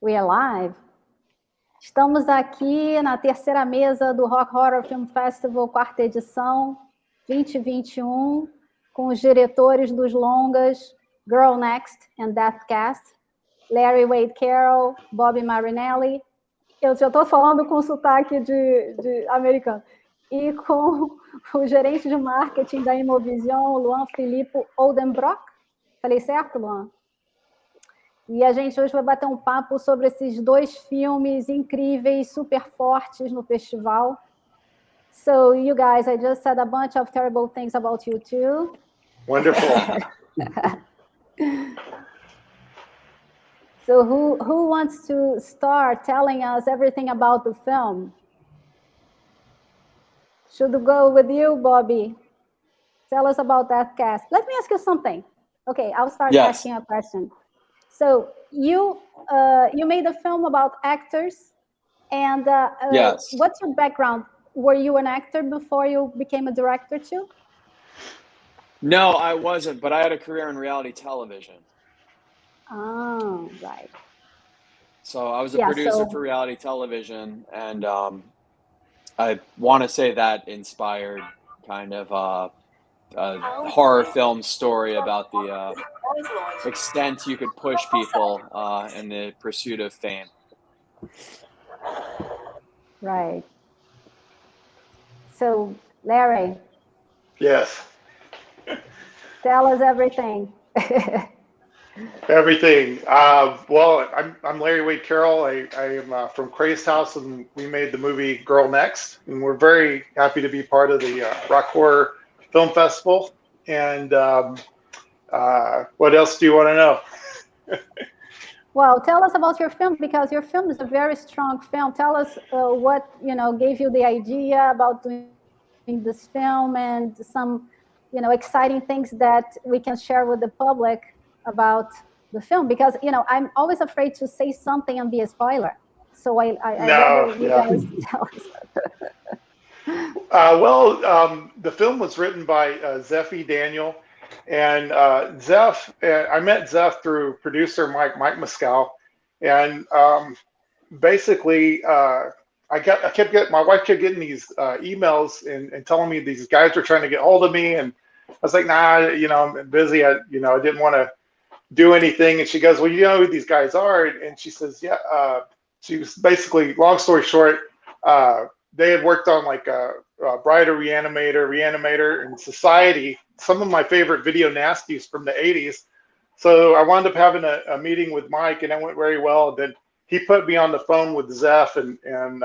We are live. Estamos aqui na terceira mesa do Rock Horror Film Festival, quarta edição, 2021, com os diretores dos longas Girl Next and Deathcast, Larry Wade Carrell, Bobby Marinelli. Eu já estou falando com sotaque de americano. E com o gerente de marketing da Imovision, Luan Filippo Oldenbrock. Falei certo, Luan? E a gente hoje vai bater um papo sobre esses dois filmes incríveis, super fortes no festival. So, you guys, I just said a bunch of terrible things about you too. Wonderful. So, who wants to start telling us everything about the film? Should we go with you, Bobby? Tell us about that cast. Let me ask you something. Okay, I'll start asking a question. So you made a film about actors, and yes. What's your background? Were you an actor before you became a director too? No, I wasn't, but I had a career in reality television. Oh, right. So I was a producer for reality television, and I want to say that inspired kind of a horror film story about the extent you could push people in the pursuit of fame. Right. So, Larry. Yes. Tell us everything. Everything. Well, I'm Larry Wade Carrell. I am from Chrys House, and we made the movie Girl Next, and we're very happy to be part of the Rock Horror Film Festival. And what else do you want to know? Well, tell us about your film, because your film is a very strong film. Tell us what gave you the idea about doing this film, and some exciting things that we can share with the public about the film, because I'm always afraid to say something and be a spoiler. So I rather you guys tell us. The film was written by Zephy Daniel, and Zeph. I met Zeph through producer Mike Mescal, and basically my wife kept getting these emails and telling me these guys were trying to get hold of me, and I was like, nah, I'm busy. I didn't want to do anything. And she goes, well, you know who these guys are? And she says, yeah. She was basically, long story short, they had worked on like Bride of Reanimator, and Society, some of my favorite video nasties from the 80s. So I wound up having a meeting with Mike, and that went very well. Then he put me on the phone with Zeph, and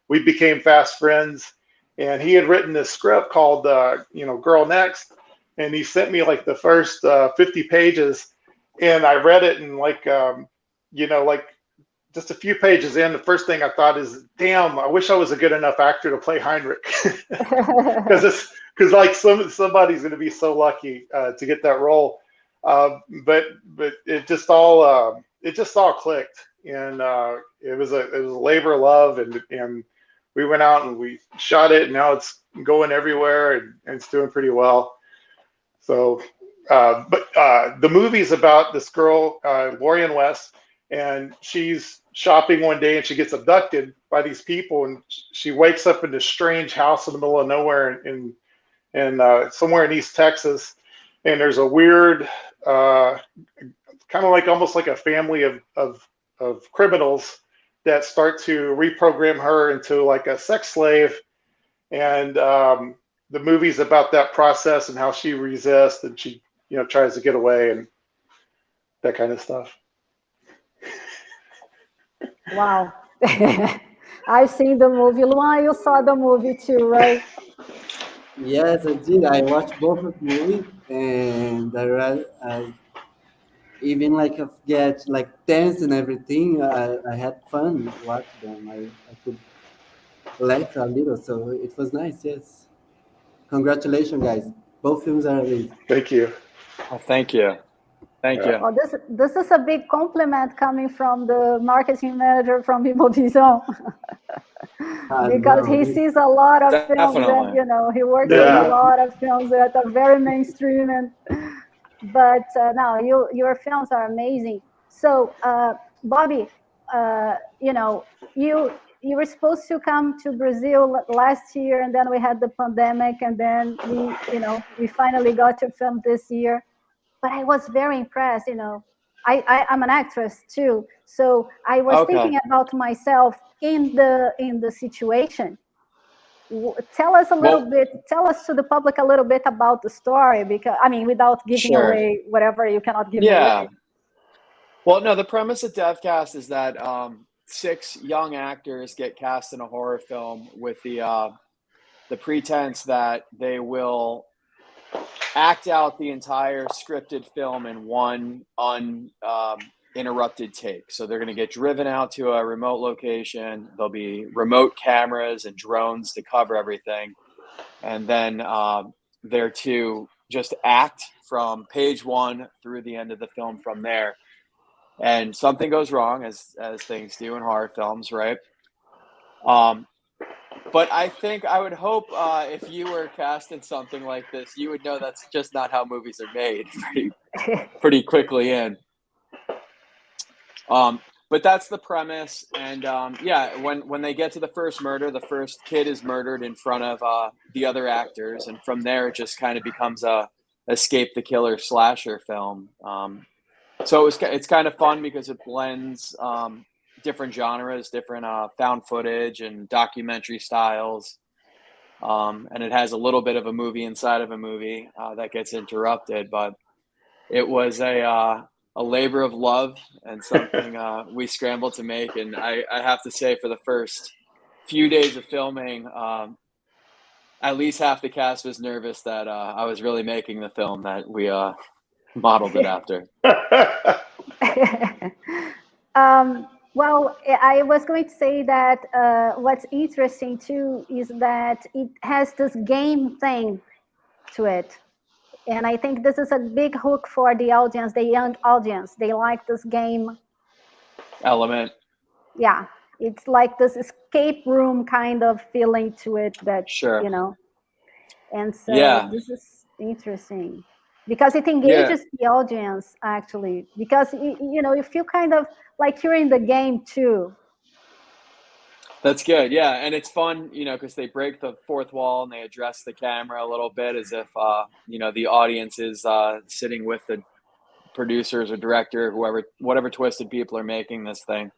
we became fast friends. And he had written this script called Girl Next, and he sent me like the first 50 pages, and I read it, and like just a few pages in, the first thing I thought is, damn, I wish I was a good enough actor to play Heinrich. Because like somebody's going to be so lucky to get that role. But it just all clicked, and it was a labor of love, and we went out and we shot it, and now it's going everywhere, and it's doing pretty well. So, but the movie's about this girl, Lorian West, and she's shopping one day, and she gets abducted by these people, and she wakes up in this strange house in the middle of nowhere in somewhere in East Texas, and there's a weird kind of like almost like a family of criminals that start to reprogram her into like a sex slave, and the movie's about that process and how she resists, and she tries to get away and that kind of stuff. Wow. I've seen the movie. Luan, you saw the movie too, right? Yes, I did. I watched both of the movies, and I even like get like tense and everything. I had fun watching them. I could laugh a little, so it was nice. Yes, congratulations, guys. Both films are amazing. Thank you. Oh, thank you. Thank you. Well, this is a big compliment coming from the marketing manager from Imovision. Because he sees a lot of films, and he works with a lot of films that are very mainstream, but no, your films are amazing. So Bobby, you know, you were supposed to come to Brazil last year, and then we had the pandemic, and then we finally got to film this year. But I was very impressed. I'm an actress too, so I was thinking about myself in the situation. Tell us tell us to the public a little bit about the story, because I mean, without giving away whatever you cannot give away. Well, no, the premise of DevCast is that 6 young actors get cast in a horror film with the pretense that they will act out the entire scripted film in one uninterrupted take. So they're going to get driven out to a remote location. There'll be remote cameras and drones to cover everything. And then they're to just act from page 1 through the end of the film from there. And something goes wrong, as things do in horror films, right? But I think I would hope if you were cast in something like this, you would know that's just not how movies are made pretty quickly in. But that's the premise. And when they get to the first murder, the first kid is murdered in front of the other actors. And from there, it just kind of becomes a escape the killer slasher film. So it's kind of fun because it blends different genres, different found footage and documentary styles. And it has a little bit of a movie inside of a movie that gets interrupted. But it was a labor of love and something we scrambled to make. And I have to say, for the first few days of filming, at least half the cast was nervous that I was really making the film that we modeled it after. Well, I was going to say that what's interesting too is that it has this game thing to it. And I think this is a big hook for the audience, the young audience. They like this game element. Yeah, it's like this escape room kind of feeling to it that, and so this is interesting. Because it engages the audience, actually. Because, you feel kind of like you're in the game, too. That's good, and it's fun, because they break the fourth wall and they address the camera a little bit as if, the audience is sitting with the producers or director, whatever twisted people are making this thing.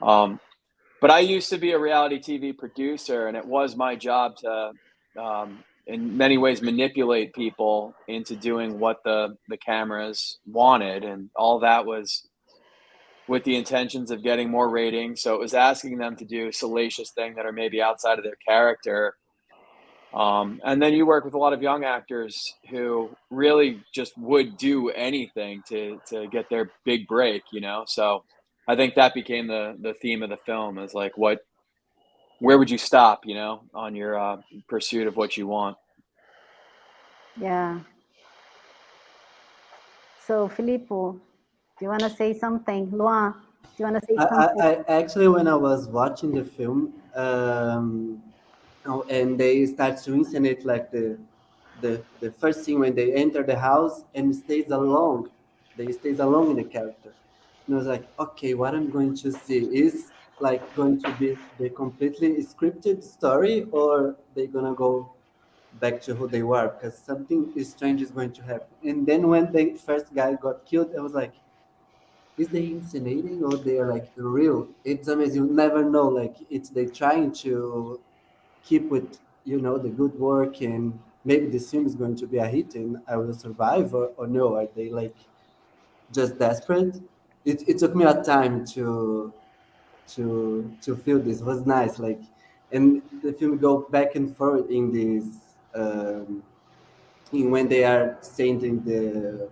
But I used to be a reality TV producer, and it was my job to in many ways manipulate people into doing what the cameras wanted, and all that was with the intentions of getting more ratings. So it was asking them to do salacious things that are maybe outside of their character. And then you work with a lot of young actors who really just would do anything to get their big break, So I think that became the theme of the film, is like, where would you stop, on your pursuit of what you want? Yeah. So, Filippo, do you want to say something? Luan, do you want to say something? I actually, when I was watching the film, and they start to inscenate like the first scene when they enter the house and stays alone in the character. And I was like, okay, what I'm going to see is like going to be the completely scripted story, or they're gonna go back to who they were, because something strange is going to happen. And then when the first guy got killed, I was like, is they inscenating or they're like real? It's amazing. You never know. Like, it's they trying to keep with the good work, and maybe this film is going to be a hit and I will survive, or no, are they like just desperate? It took me a time to feel this. It was nice, like, and the film go back and forth in this in when they are sending the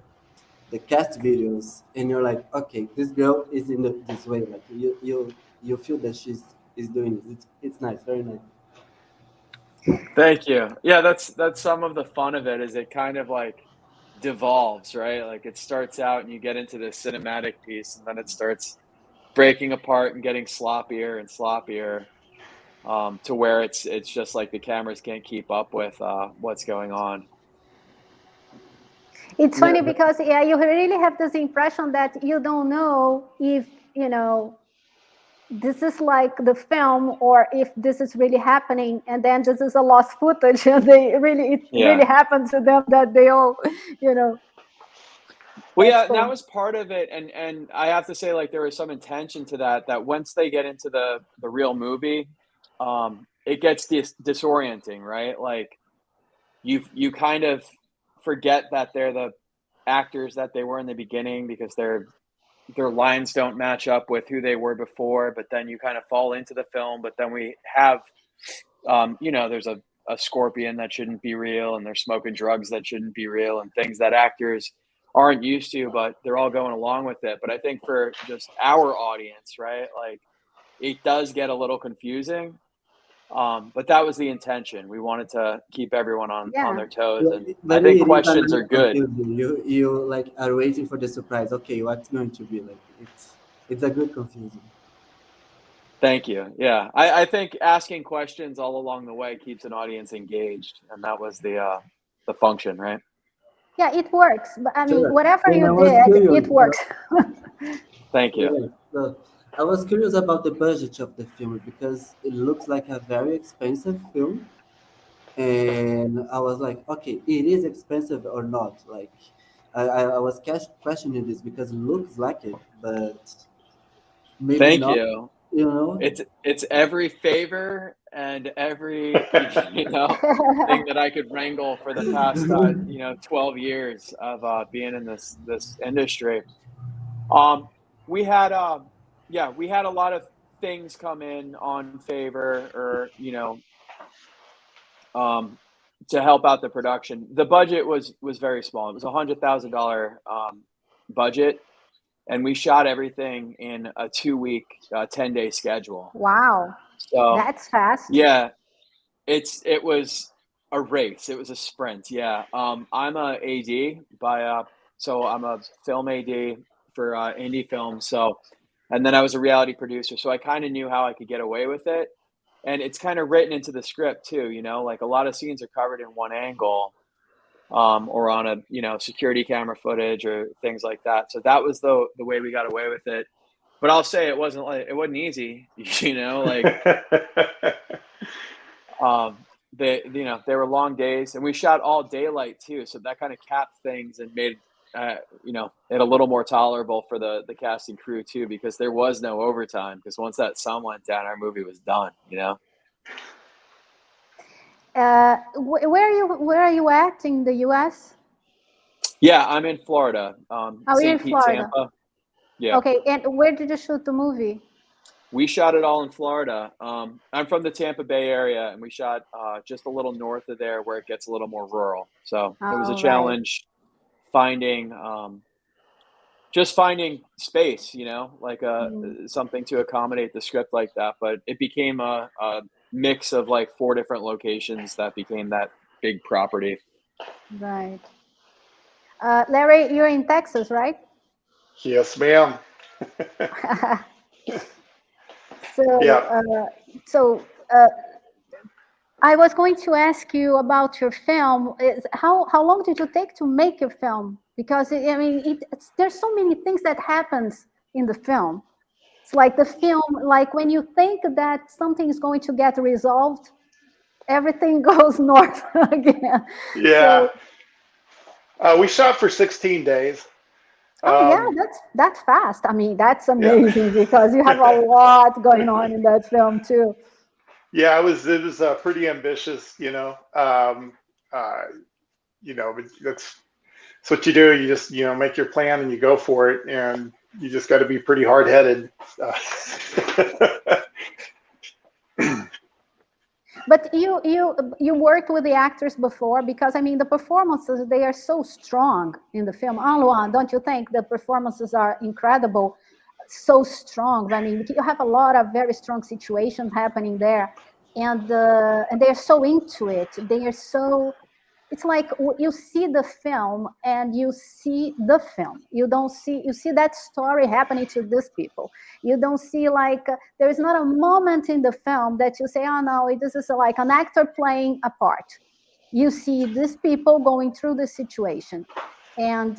cast videos, and you're like, okay, this girl is in this way, like you feel that she's doing it. It's nice, very nice. Thank you. Yeah, that's some of the fun of it, is it kind of like devolves, right? Like, it starts out and you get into this cinematic piece, and then it starts breaking apart and getting sloppier and sloppier, to where it's just like the cameras can't keep up with what's going on. It's funny because you really have this impression that you don't know if this is like the film, or if this is really happening, and then this is a lost footage, and it really happened to them that they all, Well, yeah, and that was part of it, and I have to say, like, there was some intention to that once they get into the real movie, it gets disorienting, right? Like, you kind of forget that they're the actors that they were in the beginning, because their lines don't match up with who they were before, but then you kind of fall into the film. But then we have, there's a scorpion that shouldn't be real, and they're smoking drugs that shouldn't be real, and things that actors aren't used to, but they're all going along with it. But I think for just our audience, right, like, it does get a little confusing. But that was the intention. We wanted to keep everyone on their toes, and I think questions are good. You like are waiting for the surprise. Okay, what's going to be like? It's a good confusion. Thank you. Yeah, I think asking questions all along the way keeps an audience engaged, and that was the function, right? Yeah, it works. But I mean, whatever you did, it works. Thank you. Yeah. I was curious about the budget of the film, because it looks like a very expensive film, and I was like, okay, it is expensive or not? Like, I was questioning this because it looks like it, but maybe Thank not. you. You know, it's every favor and every thing that I could wrangle for the past 12 years of being in this industry. We had a lot of things come in on favor, or to help out the production. The budget was very small. It was $100,000 budget, and we shot everything in a 2-week, 10-day schedule. Wow. So that's fast. Yeah, it was a race. It was a sprint. Yeah. I'm a AD so I'm a film AD for indie films. So, and then I was a reality producer. So I kind of knew how I could get away with it. And it's kind of written into the script too, like a lot of scenes are covered in one angle, or on a, security camera footage or things like that. So that was the way we got away with it. But I'll say it wasn't easy, like, there were long days, and we shot all daylight too. So that kind of capped things and made, it a little more tolerable for the cast and crew too, because there was no overtime, because once that sun went down, our movie was done, Where are you at in the US? Yeah, I'm in Florida. You're in Florida. Tampa. Yeah. Okay, and where did you shoot the movie? We shot it all in Florida. I'm from the Tampa Bay area, and we shot just a little north of there, where it gets a little more rural. So it was a challenge finding space, like something to accommodate the script like that. But it became a mix of like 4 different locations that became that big property. Right. Larry, you're in Texas, right? Yes, ma'am. So I was going to ask you about your film. How long did you take to make your film? Because there's so many things that happens in the film. It's like the film, like when you think that something is going to get resolved, everything goes north again. Yeah. So, we shot for 16 days. That's fast. That's amazing, because you have a lot going on in that film too. Yeah, it was pretty ambitious, but that's what you do. You just make your plan and you go for it, and you just got to be pretty hard-headed. But you worked with the actors before, because the performances, they are so strong in the film. Luan, don't you think the performances are incredible, so strong? You have a lot of very strong situations happening there, and they're so into it. They are so. It's like you see the film and you see the film. You see that story happening to these people. You don't see there is not a moment in the film that you say, oh no, this is like an actor playing a part. You see these people going through the situation. And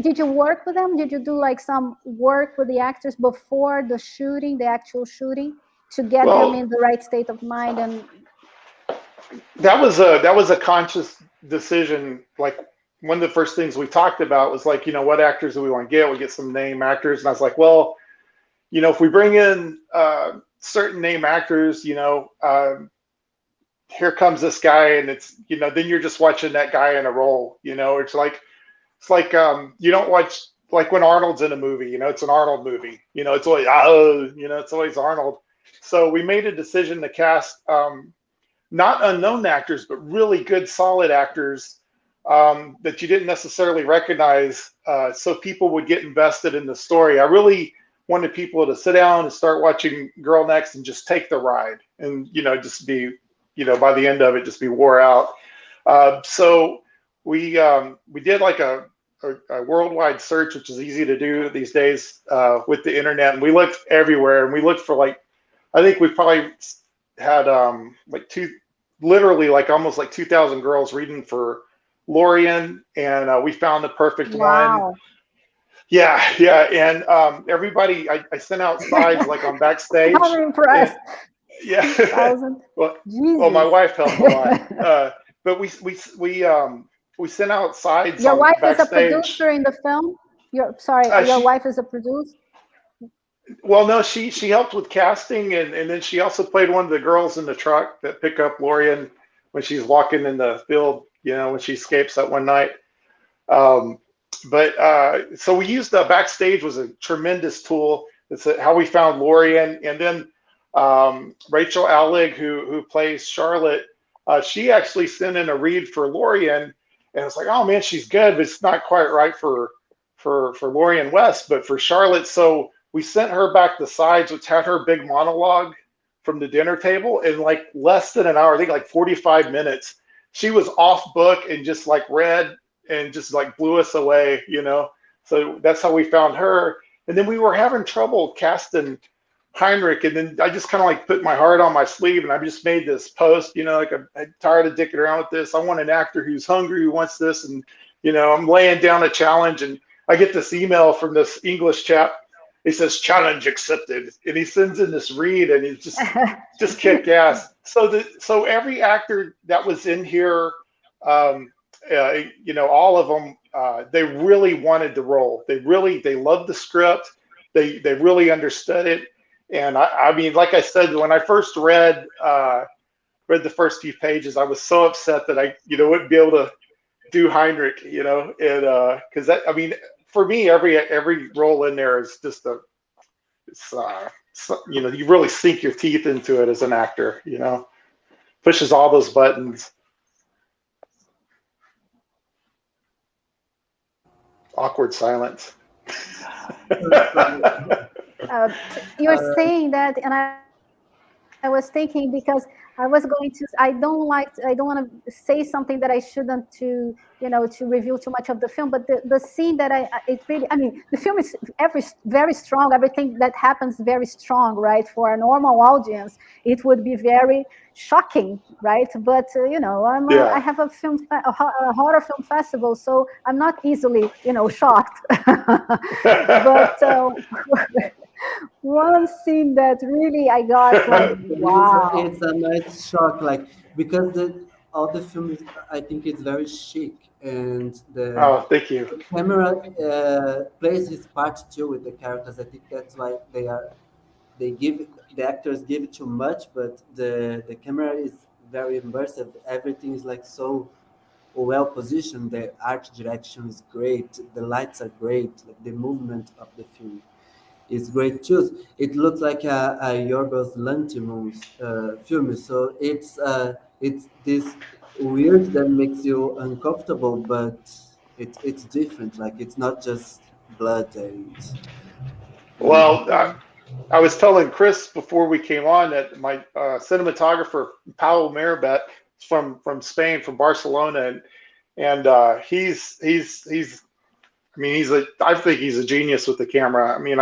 did you work with them? Did you do like some work with the actors before the shooting, the actual shooting, to get them in the right state of mind? And that was a conscious decision. Like one of the first things we talked about was like, what actors do we want to get? We get some name actors, and I was like, well, if we bring in certain name actors, here comes this guy, and it's then you're just watching that guy in a role. It's like you don't watch like when Arnold's in a movie. It's an Arnold movie. It's always it's always Arnold. So we made a decision to cast not unknown actors, but really good, solid actors that you didn't necessarily recognize, so people would get invested in the story. I really wanted people to sit down and start watching Girl Next and just take the ride, and just be, by the end of it, just be wore out. So we did like a worldwide search, which is easy to do these days with the internet, and we looked everywhere, and we looked for like, I think we probably had literally like almost like 2,000 girls reading for Lorien, and we found the perfect one. Yeah, and everybody, I sent out sides like on Backstage. I'm impressed. And, well, my wife helped a lot, but we sent out sides. Your wife Backstage. is a producer in the film. Your wife is a producer. Well, no, she helped with casting, and then she also played one of the girls in the truck that pick up Lorien when she's walking in the field, when she escapes that one night. So we used Backstage was a tremendous tool. It's how we found Lorien, and then Rachel Allig, who plays Charlotte, she actually sent in a read for Lorien, and it's like, oh man, she's good, but it's not quite right for Lorien West, but for Charlotte. So we sent her back the sides, which had her big monologue from the dinner table in like less than an hour. I think like 45 minutes. She was off book and just like read and just like blew us away, So that's how we found her. And then we were having trouble casting Heinrich, and then I just kind of like put my heart on my sleeve, and I just made this post, like I'm tired of dicking around with this. I want an actor who's hungry, who wants this, and I'm laying down a challenge, and I get this email from this English chap. He says, "Challenge accepted," and he sends in this read, and he's just kicked ass. So every actor that was in here, all of them, they really wanted the role. They loved the script. They really understood it. And I mean, like I said, when I first read the first few pages, I was so upset that I wouldn't be able to do Heinrich, and because that, I mean, for me, every role in there is just you really sink your teeth into it as an actor, pushes all those buttons. Awkward silence. You're saying that, and I was thinking, because I don't want to say something that I shouldn't, to reveal too much of the film, but the scene that the film is very strong. Everything that happens very strong, right? For a normal audience, it would be very shocking, right? But I have a horror film festival, so I'm not easily shocked. But one scene that really I got like, wow. It's a nice shock, like, because all the film is, I think it's very chic, and thank you. The camera plays his part too with the characters. I think that's why the actors give it too much, but the camera is very immersive. Everything is like so well positioned. The art direction is great. The lights are great. Like the movement of the film is great too. It looks like a Yorgos Lanthimos film. So it's this weird that makes you uncomfortable, but it's different. Like it's not just blood and. Well, I was telling Chris before we came on that my cinematographer Pau Mirabet from Spain, from Barcelona, and he's I mean, I think he's a genius with the camera. I mean,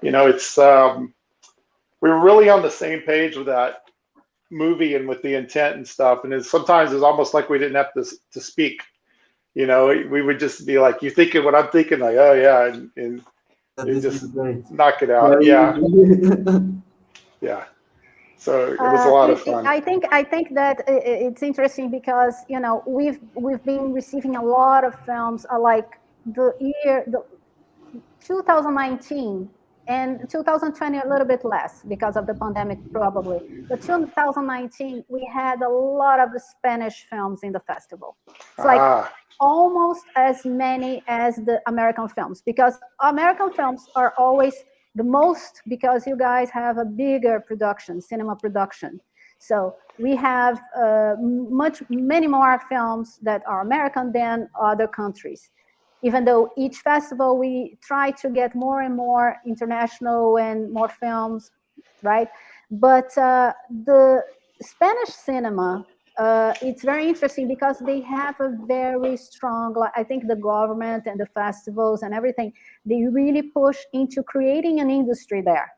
it's we were really on the same page with that movie and with the intent and stuff. And sometimes it's almost like we didn't have to speak, You know, we would just be like, you thinking what I'm thinking, like, oh yeah, and it just knock it out. Yeah. Yeah. So it was a lot of fun. I think that it's interesting because, you know, we've been receiving a lot of films like the 2019 and 2020 a little bit less because of the pandemic probably, but 2019 we had a lot of Spanish films in the festival. It's like almost as many as the American films, because American films are always the most, because you guys have a bigger production, cinema production. So we have many more films that are American than other countries. Even though each festival we try to get more and more international and more films, right? But the Spanish cinema, it's very interesting because they have a very strong, I think the government and the festivals and everything, they really push into creating an industry there.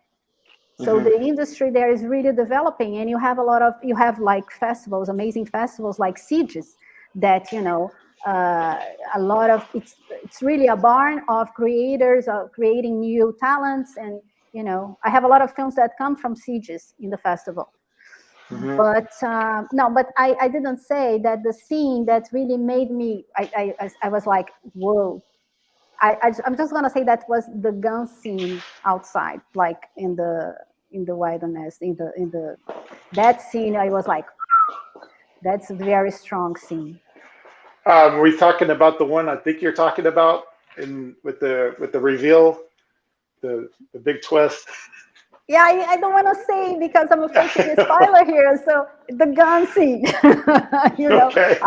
So the industry there is really developing, and you have like festivals, amazing festivals like Sieges, that, you know, a lot of, it's really a barn of creators of creating new talents. And, you know, I have a lot of films that come from Sieges in the festival. But no, but I didn't say that the scene that really made me, I was like, whoa. I'm just gonna say that was the gun scene outside, like in the wilderness, that scene. I was like, that's a very strong scene. Were you talking about the one I think you're talking about with the reveal, the big twist? Yeah, I don't want to say because I'm afraid to be a spoiler here. So the gun scene, you know, okay.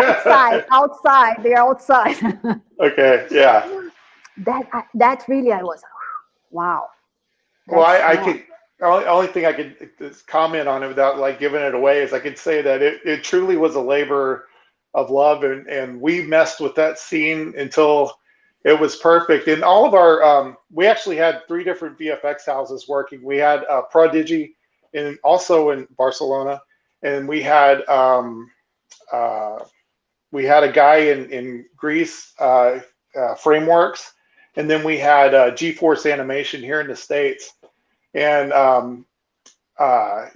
outside, they're outside. Okay, yeah. That really, I was, wow. Well, I could, only thing I could comment on it without like giving it away is I could say that it truly was a labor of love, and we messed with that scene until it was perfect. And all of our, we actually had 3 different VFX houses working. We had Prodigy, and also in Barcelona, and we had a guy in Greece, Frameworks, and then we had GeForce Animation here in the States. And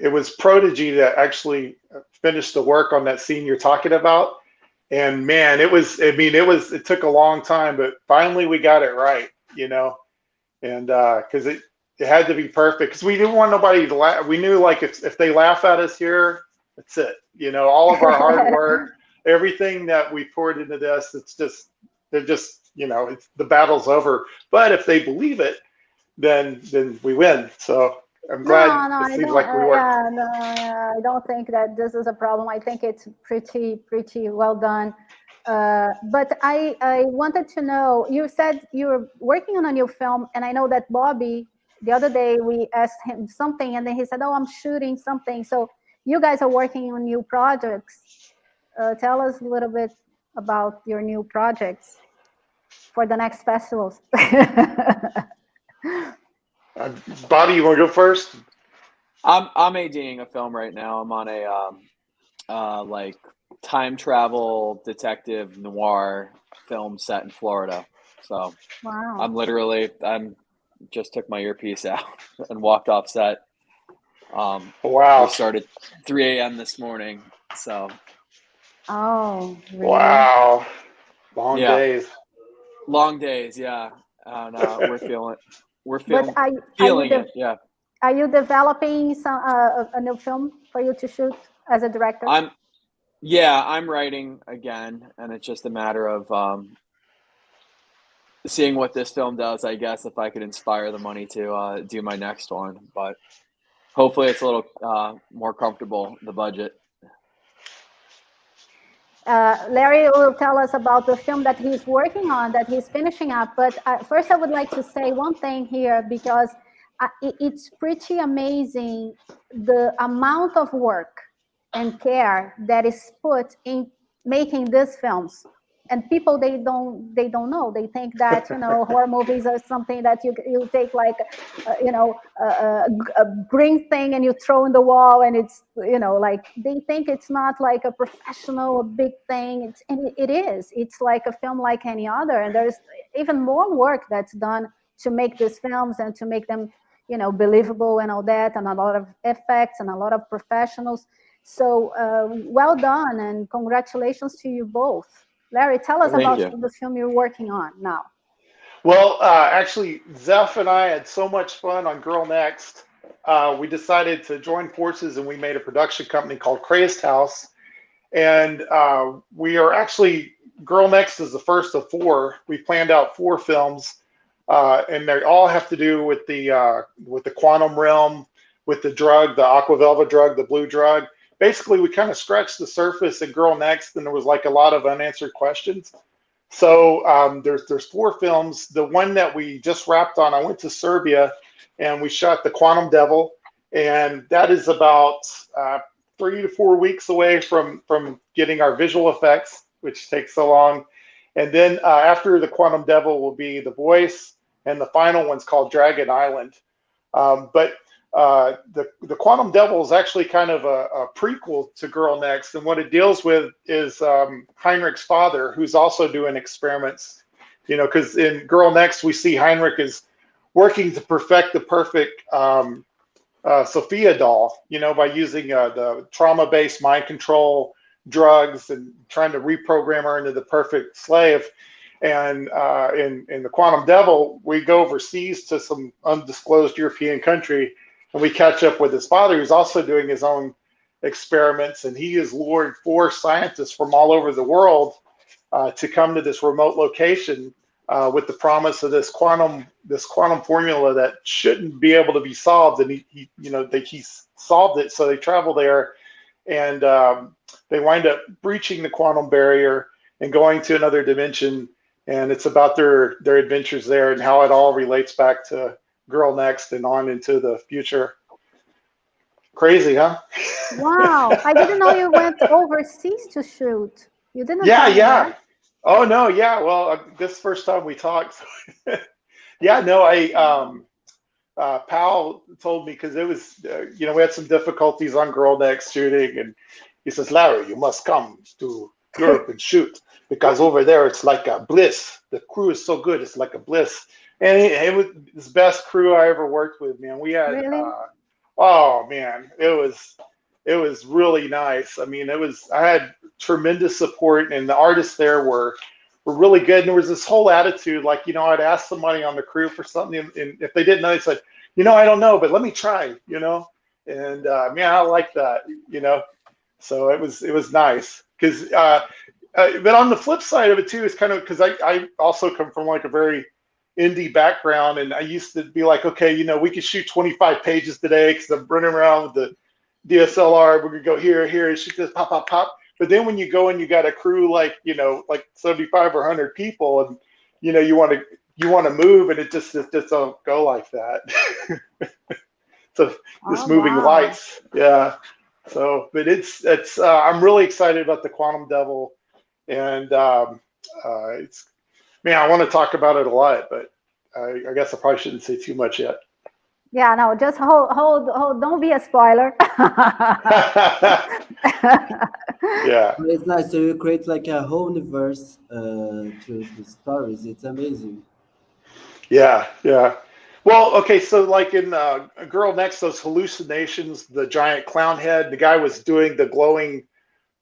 it was Prodigy that actually finished the work on that scene you're talking about. And man, it took a long time, but finally we got it right, you know, and because it had to be perfect, because we didn't want nobody to laugh. We knew, like, if they laugh at us here, that's it. You know, all of our hard work, everything that we poured into this, they're just, you know, the battle's over. But if they believe it, then we win. So I'm glad it seems like we worked. I don't think that this is a problem. I think it's pretty well done. But I wanted to know, you said you were working on a new film, and I know that Bobby, the other day we asked him something, and then he said, oh, I'm shooting something. So you guys are working on new projects. Tell us a little bit about your new projects for the next festivals. Bobby, you want to go first? I'm ADing a film right now. I'm on a like time travel detective noir film set in Florida. So wow. I'm just took my earpiece out and walked off set. Wow. We started 3 a.m. this morning. So. Oh. Really? Wow. Long days. Long days, yeah. And we're feeling it. Yeah. Are you developing a new film for you to shoot as a director? I'm writing again, and it's just a matter of seeing what this film does, I guess, if I could inspire the money to do my next one. But hopefully it's a little more comfortable, the budget. Larry will tell us about the film that he's working on, that he's finishing up. But first I would like to say one thing here, because it's pretty amazing the amount of work and care that is put in making these films. and people, they don't know. They think that, horror movies are something that you take like, a green thing and you throw in the wall, and it's, like, they think it's not like a professional, a big thing. It is. It's like a film like any other, and there's even more work that's done to make these films and to make them, believable and all that, and a lot of effects and a lot of professionals. So well done, and congratulations to you both. Larry, tell us about the film you're working on now. Well, actually, Zeph and I had so much fun on Girl Next. We decided to join forces, and we made a production company called Chrys House. And we are actually, Girl Next is the first of 4. We planned out 4 films, and they all have to do with the quantum realm, with the drug, the aquavelva drug, the blue drug. Basically, we kind of scratched the surface in Girl Next, and there was like a lot of unanswered questions. So there's 4 films. The one that we just wrapped on, I went to Serbia, and we shot The Quantum Devil, and that is about 3 to 4 weeks away from getting our visual effects, which takes so long. And then after The Quantum Devil will be The Voice, and the final one's called Dragon Island. But the Quantum Devil is actually kind of a prequel to Girl Next, and what it deals with is Heinrich's father, who's also doing experiments. Because in Girl Next we see Heinrich is working to perfect the perfect Sophia doll, by using the trauma-based mind control drugs and trying to reprogram her into the perfect slave. And in the Quantum Devil, we go overseas to some undisclosed European country, and we catch up with his father, who's also doing his own experiments, and he has lured 4 scientists from all over the world to come to this remote location with the promise of this quantum formula that shouldn't be able to be solved. And he solved it, so they travel there, and they wind up breaching the quantum barrier and going to another dimension. And it's about their adventures there and how it all relates back to Girl Next and on into the future. Crazy, huh? Wow. I didn't know you went overseas to shoot. You didn't tell me that. Oh, no, yeah. Well, this is the first time we talked. Yeah, no, Pal told me, because it was, we had some difficulties on Girl Next shooting, and he says, Larry, you must come to Europe and shoot, because over there it's like a bliss. The crew is so good, it's like a bliss. And it was the best crew I ever worked with, man. We had, really? Oh man, it was really nice. I mean, I had tremendous support, and the artists there were really good. And there was this whole attitude, like, I'd ask somebody on the crew for something, and if they didn't know, they said, I don't know, but let me try, And man, I like that, So it was nice, because but on the flip side of it too is kind of, because I also come from like a very indie background, and I used to be like, okay, we could shoot 25 pages today because I'm running around with the DSLR. We're gonna go here and shoot this, pop, pop, pop. But then when you go and you got a crew like 75 or 100 people, and you want to move, and it just don't go like that. So just moving lights, yeah. So, but it's I'm really excited about the Quantum Devil, and it's. Man, I want to talk about it a lot, but I guess I probably shouldn't say too much yet. Yeah, no, just hold. Don't be a spoiler. Yeah. It's nice. So you create like a whole universe to the stories. It's amazing. Yeah. Well, okay, so like in Girl Next, those hallucinations, the giant clown head, the guy was doing the glowing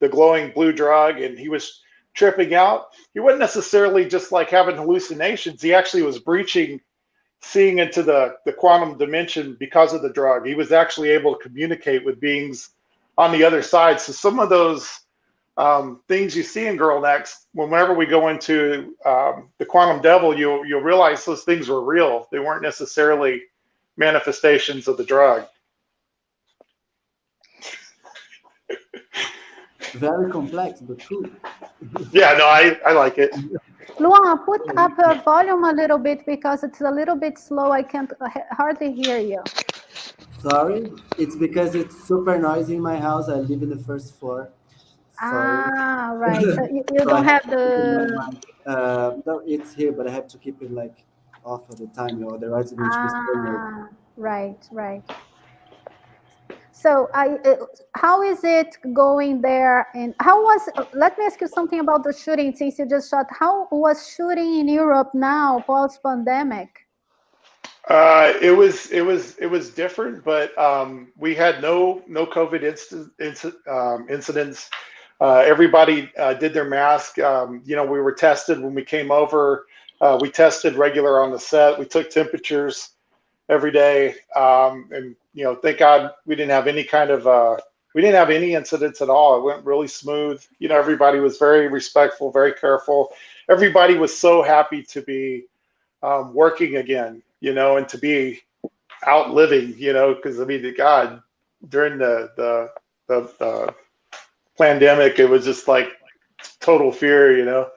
blue drug, and he was tripping out. He wasn't necessarily just like having hallucinations. He actually was seeing into the quantum dimension because of the drug. He was actually able to communicate with beings on the other side. So some of those things you see in Girl Next, whenever we go into the Quantum Devil, you'll realize those things were real. They weren't necessarily manifestations of the drug. Very complex, but cool. Yeah, no, I like it. Luan, put up the volume a little bit because it's a little bit slow. I can't hardly hear you. Sorry, it's because it's super noisy in my house. I live in the first floor, Right. So you so don't have the. No, it's here, but I have to keep it like off all the time, otherwise it's going to be spoiled. Right. So how is it going there? And how was? Let me ask you something about the shooting. Since you just shot, how was shooting in Europe now post pandemic? It was different, but we had no COVID incidents. Everybody did their mask. We were tested when we came over. We tested regular on the set. We took temperatures every day, and thank God we didn't have any kind of we didn't have any incidents at all. It went really smooth. Everybody was very respectful, very careful. Everybody was so happy to be working again, and to be out living, because God, during the pandemic, it was just like total fear,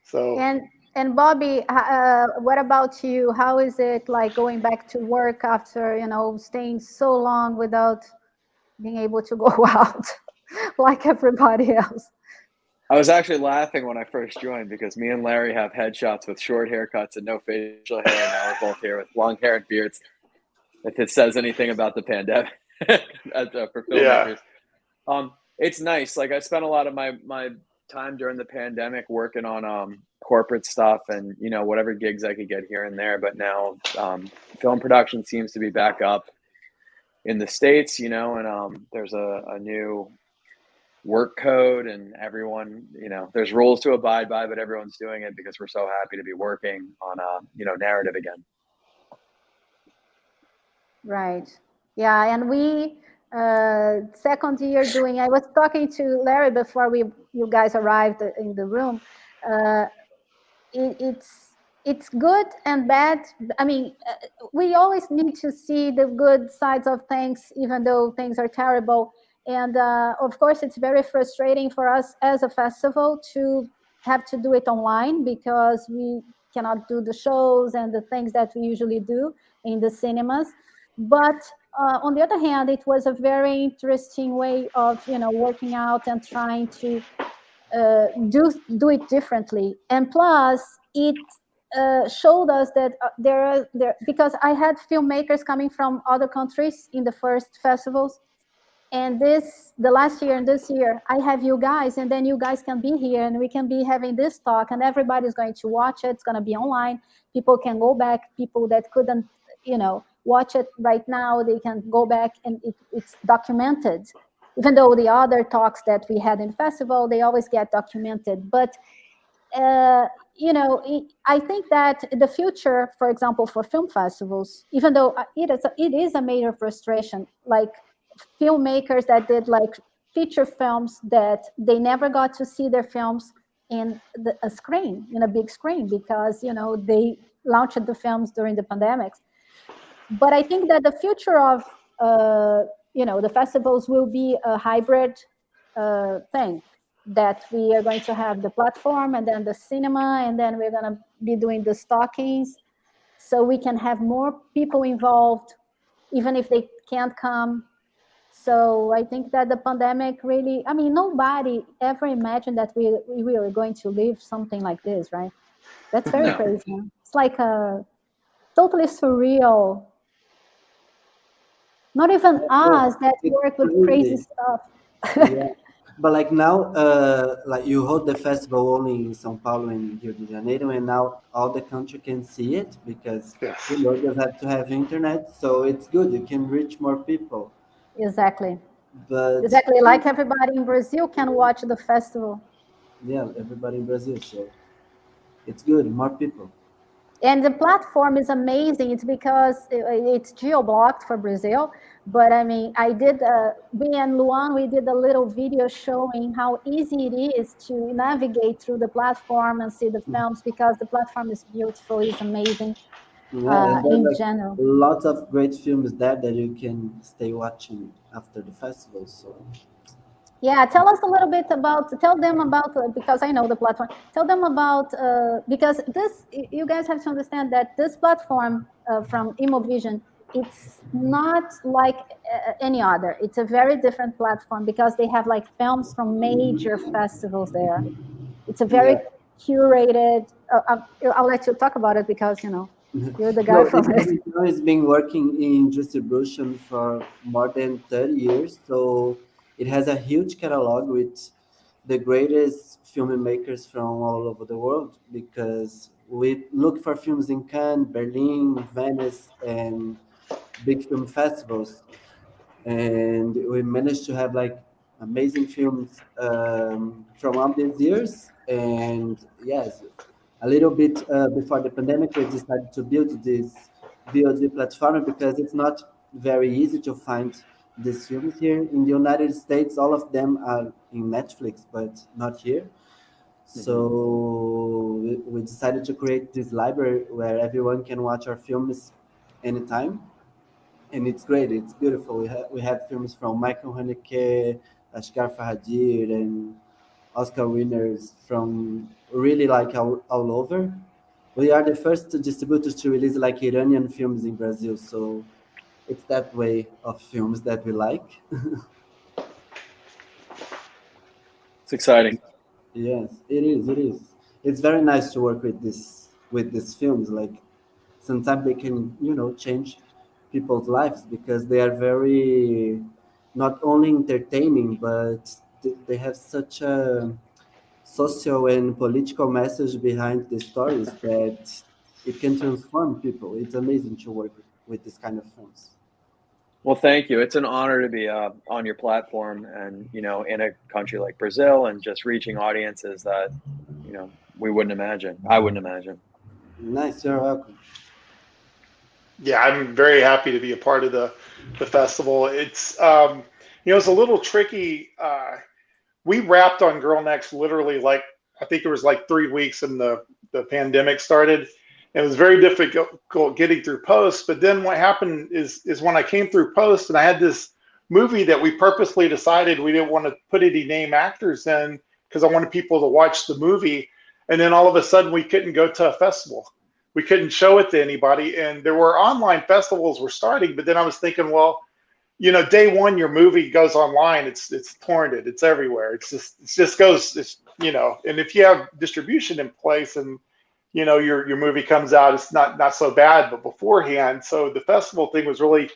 So. And Bobby, what about you? How is it like going back to work after staying so long without being able to go out like everybody else? I was actually laughing when I first joined because me and Larry have headshots with short haircuts and no facial hair, and now we're both here with long hair and beards. If it says anything about the pandemic for filmmakers, it's nice. Like I spent a lot of my time during the pandemic working on corporate stuff and whatever gigs I could get here and there. But now film production seems to be back up in the States, and there's a new work code, and everyone, there's rules to abide by, but everyone's doing it because we're so happy to be working on narrative again. Right. Yeah, and we second year doing. I was talking to Larry before you guys arrived in the room. It's good and bad. I mean, we always need to see the good sides of things, even though things are terrible. And of course, it's very frustrating for us as a festival to have to do it online because we cannot do the shows and the things that we usually do in the cinemas. But on the other hand, it was a very interesting way of working out and trying to do it differently. And plus, it showed us that there because I had filmmakers coming from other countries in the first festivals, and the last year and this year I have you guys, and then you guys can be here and we can be having this talk, and everybody's going to watch it. It's going to be online. People can go back. People that couldn't watch it right now, they can go back, and it's documented. Even though the other talks that we had in festival, they always get documented. But I think that the future, for example, for film festivals, even though it is a major frustration, like filmmakers that did like feature films that they never got to see their films in a screen, in a big screen, because they launched the films during the pandemics. But I think that the future of the festivals will be a hybrid thing, that we are going to have the platform and then the cinema, and then we're going to be doing the stockings, so we can have more people involved, even if they can't come. So I think that the pandemic really, I mean, nobody ever imagined that we were going to live something like this, right? That's very crazy. It's like a totally surreal. Not even us that work with crazy stuff. Yeah. But like now, like you hold the festival only in São Paulo and Rio de Janeiro, and now all the country can see it because you just have to have internet, so it's good. You can reach more people. Exactly. But exactly, like everybody in Brazil can watch the festival. Yeah, everybody in Brazil, so it's good. More people. And the platform is amazing. It's because it's geo-blocked for Brazil. But I mean, we and Luan, we did a little video showing how easy it is to navigate through the platform and see the films, because the platform is beautiful, it's amazing. Yeah, and in general. Lots of great films there that you can stay watching after the festival. So yeah, tell us a little bit tell them about, because I know the platform. Tell them about, because you guys have to understand that this platform from Imovision it's not like any other. It's a very different platform because they have like films from major festivals there. It's a very curated. I'll let you talk about it because you're the guy from it. Imovision has been working in distribution for more than 30 years, so it has a huge catalog with the greatest filmmakers from all over the world, because we look for films in Cannes, Berlin, Venice, and big film festivals, and we managed to have like amazing films from all these years. And yes, a little bit before the pandemic, we decided to build this VOD platform because it's not very easy to find these films here in the United States. All of them are in Netflix, but not here. So we decided to create this library where everyone can watch our films anytime, and it's great. It's beautiful. We have films from Michael Haneke, Ashgar Fahadir, and Oscar winners from really like all over. We are the first distributors to release like Iranian films in Brazil, so it's that way of films that we like. It's exciting. Yes, it is. It is. It's very nice to work with these films. Like sometimes they can change people's lives because they are very not only entertaining, but they have such a social and political message behind the stories that it can transform people. It's amazing to work with this kind of films. Well, thank you. It's an honor to be on your platform, and in a country like Brazil, and just reaching audiences that we wouldn't imagine. I wouldn't imagine. Nice, you're welcome. Yeah, I'm very happy to be a part of the festival. It's it's a little tricky. We wrapped on Girl Next literally like I think it was like 3 weeks and the pandemic started. It was very difficult getting through post. But then what happened is when I came through post and I had this movie that we purposely decided we didn't want to put any name actors in because I wanted people to watch the movie. And then all of a sudden we couldn't go to a festival. We couldn't show it to anybody. And there were online festivals were starting. But then I was thinking, well, day one, your movie goes online. It's torrented. It's everywhere. It just goes. And if you have distribution in place and your movie comes out, it's not so bad. But beforehand, so the festival thing was really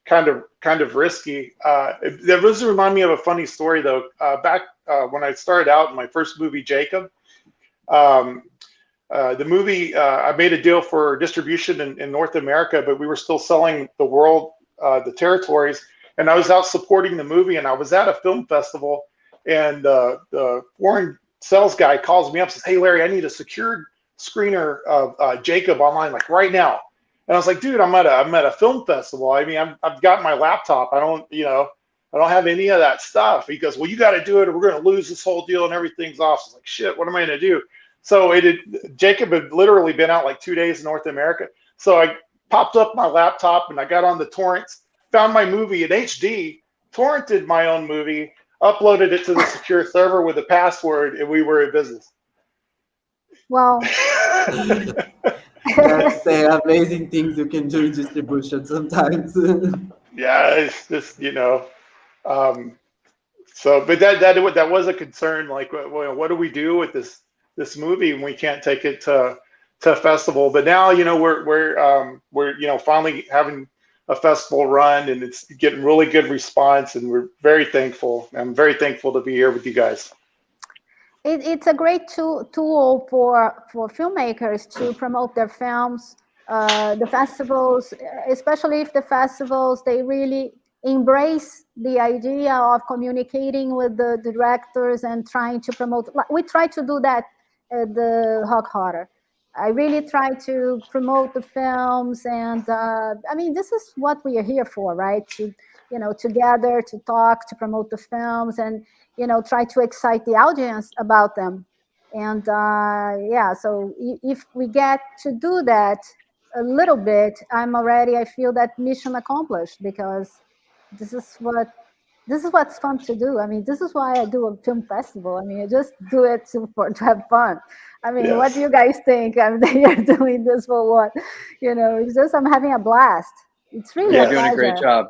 kind of risky. It does remind me of a funny story though. Back when I started out in my first movie, Jacob. The movie, I made a deal for distribution in North America, but we were still selling the world. The territories, and I was out supporting the movie, and I was at a film festival, and the foreign sales guy calls me up and says, "Hey Larry, I need a secured screener of Jacob online, like right now." And I was like, "Dude, I'm at a film festival. I mean, I've got my laptop. I don't have any of that stuff." He goes, "Well, you got to do it, or we're going to lose this whole deal, and everything's off." I was like, "Shit, what am I going to do?" So Jacob had literally been out like 2 days in North America, so I popped up my laptop and I got on the torrents, found my movie in HD, torrented my own movie, uploaded it to the secure server with a password, and we were in business. Well, that's the amazing things you can do in distribution sometimes. Yeah, it's just so, but that was a concern. Like, what do we do with this movie when we can't take it to a festival? But now we're finally having a festival run, and it's getting really good response, and we're very thankful. I'm very thankful to be here with you guys. It's a great tool for filmmakers to promote their films. The festivals, especially if the festivals, they really embrace the idea of communicating with the directors and trying to promote. We try to do that at the Rock Horror. I really try to promote the films, and I mean, this is what we are here for, right? To together to talk, to promote the films, and try to excite the audience about them. And yeah, so if we get to do that a little bit, I feel that mission accomplished, because this is what's fun to do. I mean, this is why I do a film festival. I mean, I just do it to have fun. I mean, yes. What do you guys think? I mean, you're doing this for what? It's just I'm having a blast. It's really You're a doing pleasure. a great job.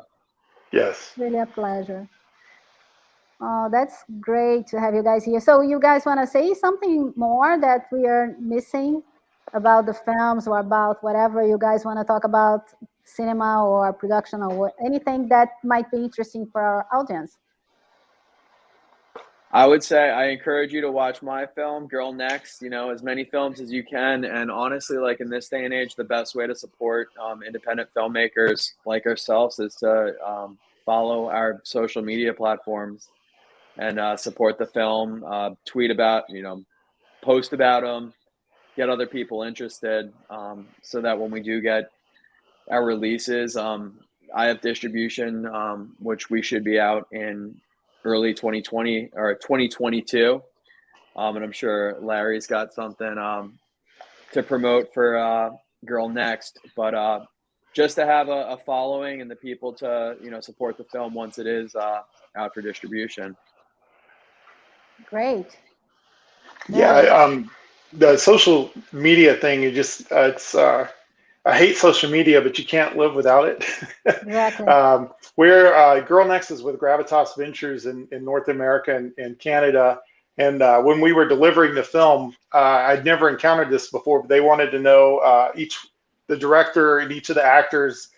Yes. It's really a pleasure. Oh, that's great to have you guys here. So you guys want to say something more that we are missing about the films or about whatever you guys want to talk about, cinema or production or anything that might be interesting for our audience? I would say I encourage you to watch my film, Girl Next, as many films as you can. And honestly, like in this day and age, the best way to support independent filmmakers like ourselves is to follow our social media platforms and support the film, tweet about, post about them, get other people interested, so that when we do get our releases, I have distribution, which we should be out in early 2020 or 2022. And I'm sure Larry's got something to promote for Girl Next. But just to have a following and the people to, support the film once it is out for distribution. Great. Yeah, the social media thing, I hate social media, but you can't live without it. Exactly. We're Girl Next is with Gravitas Ventures in North America and Canada. And when we were delivering the film, I'd never encountered this before, but they wanted to know the director and each of the actors,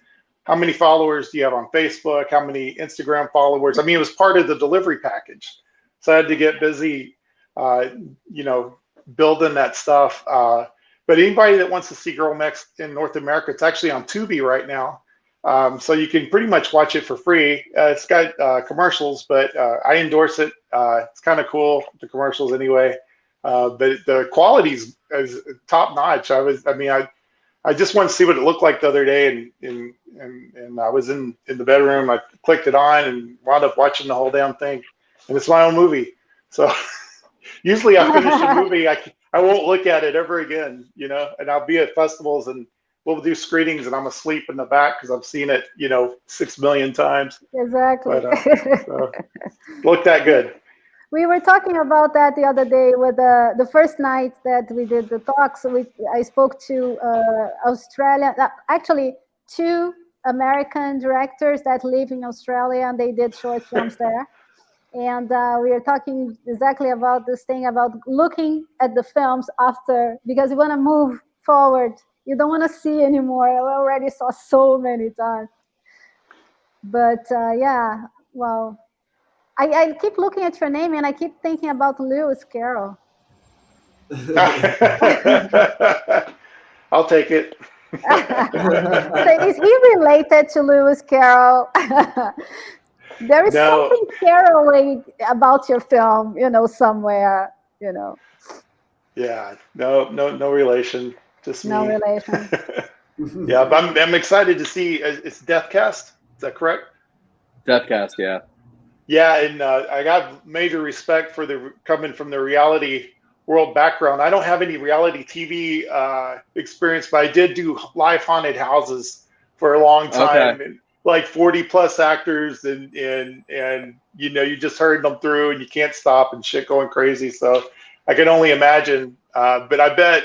how many followers do you have on Facebook? How many Instagram followers? I mean, it was part of the delivery package. So I had to get busy, building that stuff. But anybody that wants to see Girl Next in North America, it's actually on Tubi right now. So you can pretty much watch it for free. It's got commercials, but I endorse it. It's kind of cool, the commercials anyway. But the quality is top notch. I just wanted to see what it looked like the other day, and I was in the bedroom. I clicked it on and wound up watching the whole damn thing. And it's my own movie. So usually I finish a movie, I won't look at it ever again, and I'll be at festivals and we'll do screenings and I'm asleep in the back because I've seen it, 6 million times. Exactly. But so, look that good. We were talking about that the other day with the first night that we did the talk. So I spoke to actually 2 American directors that live in Australia, and they did short films there. And we are talking exactly about this thing about looking at the films after, because you want to move forward. You don't want to see anymore. I already saw so many times. But yeah, well, I keep looking at your name and I keep thinking about Lewis Carroll. I'll take it. So is he related to Lewis Carroll? There is something Carrolling about your film, somewhere, Yeah, no relation. Just no me. relation. Yeah, but I'm excited to see. It's Deathcast. Is that correct? Deathcast, yeah. Yeah, and I got major respect for coming from the reality world background. I don't have any reality TV experience, but I did do live haunted houses for a long time, and like 40 plus actors, and you just heard them through, and you can't stop, and shit going crazy. So I can only imagine. But I bet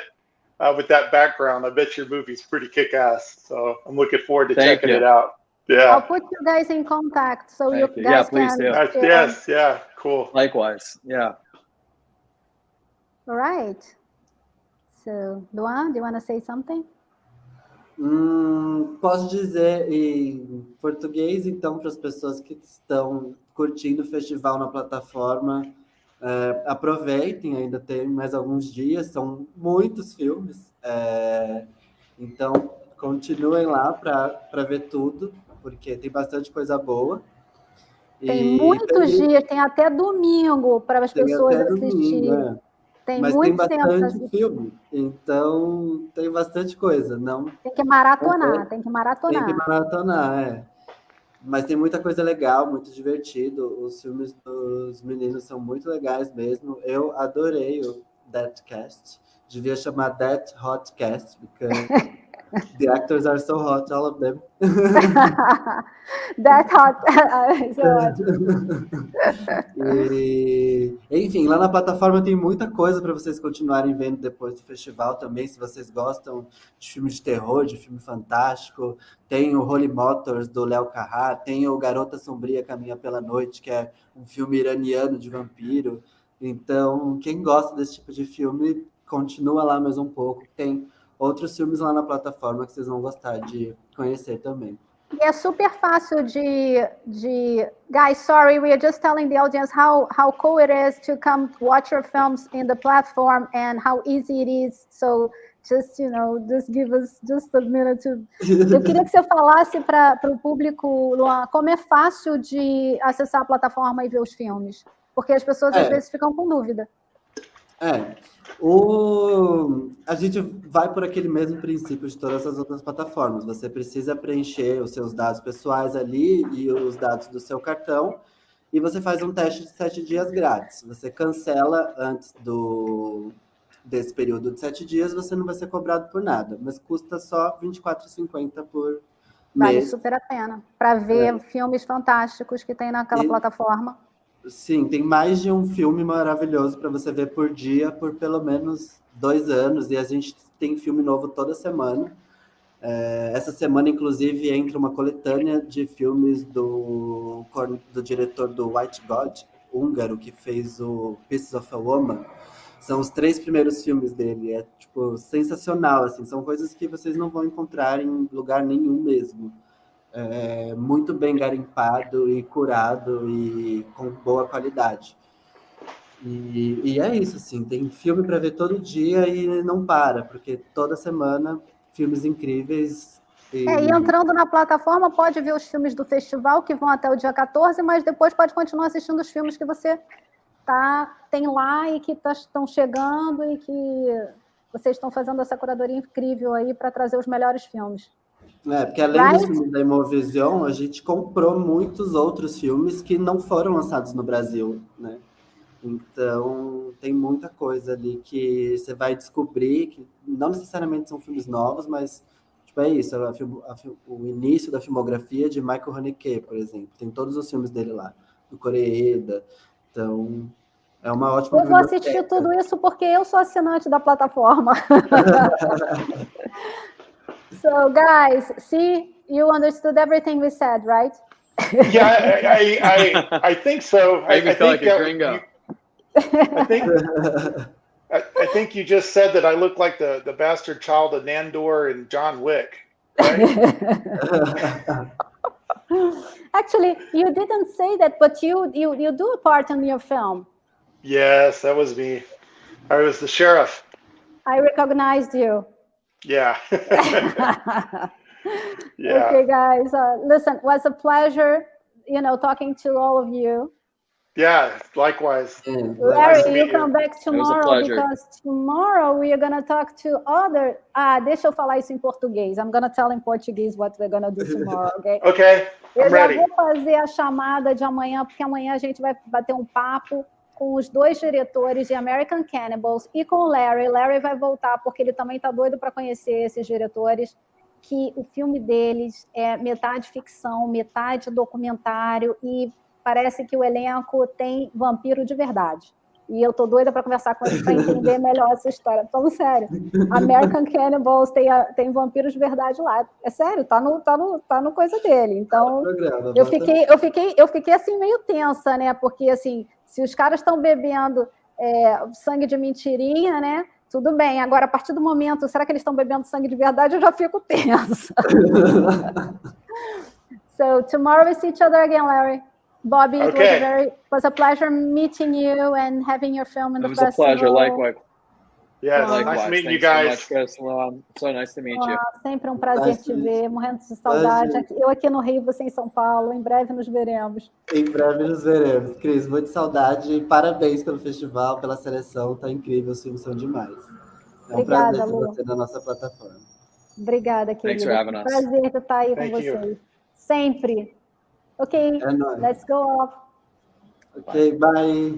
with that background, I bet your movie's pretty kick-ass. So I'm looking forward to checking it out. Yeah. I'll put you guys in contact so you guys please can. do. Yes, yeah, cool. Likewise, yeah. All right. So, Luan, do you want to say something? Posso dizer em português, então, para as pessoas que estão curtindo o festival na plataforma, aproveitem, ainda tem mais alguns dias, são muitos filmes, então continuem lá para ver tudo, porque tem bastante coisa boa. Tem muitos dias, tem até domingo para as pessoas assistirem. Mas tem bastante filme, então tem bastante coisa. Tem que maratonar, Tem que maratonar, Mas tem muita coisa legal, muito divertido. Os filmes dos meninos são muito legais mesmo. Eu adorei o Deathcast. Devia chamar Death Hotcast, porque The actors are so hot, all of them. That hot. Isso é ótimo. Enfim, lá na plataforma tem muita coisa para vocês continuarem vendo depois do festival também, se vocês gostam de filme de terror, de filme fantástico. Tem o Holy Motors, do Léo Carrá, tem o Garota Sombria Caminha pela Noite, que é um filme iraniano de vampiro. Então, quem gosta desse tipo de filme, continua lá mais um pouco. Tem outros filmes lá na plataforma que vocês vão gostar de conhecer também. E é super fácil Guys, sorry, we are just telling the audience how cool it is to come watch your films in the platform and how easy it is. So just give us just a minute to... Eu queria que você falasse para o público, Luan, como é fácil de acessar a plataforma e ver os filmes. Porque as pessoas às vezes ficam com dúvida. A gente vai por aquele mesmo princípio de todas as outras plataformas. Você precisa preencher os seus dados pessoais ali e os dados do seu cartão, e você faz um teste de 7 dias grátis. Você cancela antes desse período de 7 dias, você não vai ser cobrado por nada, mas custa só R$ 24,50 por mês. Vale super a pena, para ver filmes fantásticos que tem naquela plataforma. Sim, tem mais de um filme maravilhoso para você ver por dia, por pelo menos 2 anos, e a gente tem filme novo toda semana. Essa semana, inclusive, entra uma coletânea de filmes do diretor do White God, húngaro, que fez o Pieces of a Woman. São os 3 primeiros filmes dele, é tipo sensacional, assim, são coisas que vocês não vão encontrar em lugar nenhum mesmo. Muito bem garimpado e curado e com boa qualidade. E é isso, assim, tem filme para ver todo dia e não para, porque toda semana filmes incríveis. E entrando na plataforma pode ver os filmes do festival que vão até o dia 14, mas depois pode continuar assistindo os filmes que você tem lá e que estão chegando e que vocês estão fazendo essa curadoria incrível aí para trazer os melhores filmes. Porque além dos filmes da Imovision, a gente comprou muitos outros filmes que não foram lançados no Brasil, né? Então, tem muita coisa ali que você vai descobrir, que não necessariamente são filmes novos, mas tipo, é isso, o início da filmografia de Michael Haneke, por exemplo. Tem todos os filmes dele lá, do Koreeda. Então, é uma ótima biblioteca. Eu vou assistir tudo isso porque eu sou assinante da plataforma. So, guys, see, you understood everything we said, right? Yeah, I think so. I think like a gringo. I think you just said that I look like the bastard child of Nandor and John Wick, right? Actually, you didn't say that, but you do a part in your film. Yes, that was me. I was the sheriff. I recognized you. Yeah. Yeah. Okay, guys. Listen, it was a pleasure, talking to all of you. Yeah, likewise. Larry, you come back tomorrow because tomorrow we are going to talk to other... deixa eu falar isso em português. I'm going to tell in Portuguese what we're going to do tomorrow, okay? Okay, I'm ready. Eu já vou fazer a chamada de amanhã, porque amanhã a gente vai bater um papo com os 2 diretores de American Cannibals e com o Larry. Larry vai voltar, porque ele também está doido para conhecer esses diretores, que o filme deles é metade ficção, metade documentário, e parece que o elenco tem vampiro de verdade. E eu tô doida para conversar com eles para entender melhor essa história. Falando sério, American Cannibals tem vampiros de verdade lá. É sério, tá no coisa dele. Então, eu fiquei assim meio tensa, né? Porque assim, se os caras estão bebendo sangue de mentirinha, né? Tudo bem. Agora, a partir do momento, será que eles estão bebendo sangue de verdade? Eu já fico tensa. So, tomorrow we see each other again, Larry. Bobby, okay. It was a pleasure meeting you and having your film in the festival. It was a pleasure, likewise. Yeah, nice meeting you guys. So much, Chris. So nice to meet you. Sempre um prazer te ver, morrendo de saudade. Eu aqui no Rio, você em São Paulo. Em breve nos veremos. Em breve nos veremos. Cris, muito saudade e parabéns pelo festival, pela seleção. Tá incrível, os filmes são demais. É um prazer ter você na nossa plataforma. Obrigada, querida. Thanks for having us. Prazer estar aí com vocês. Sempre. Okay, let's go off. Okay, bye.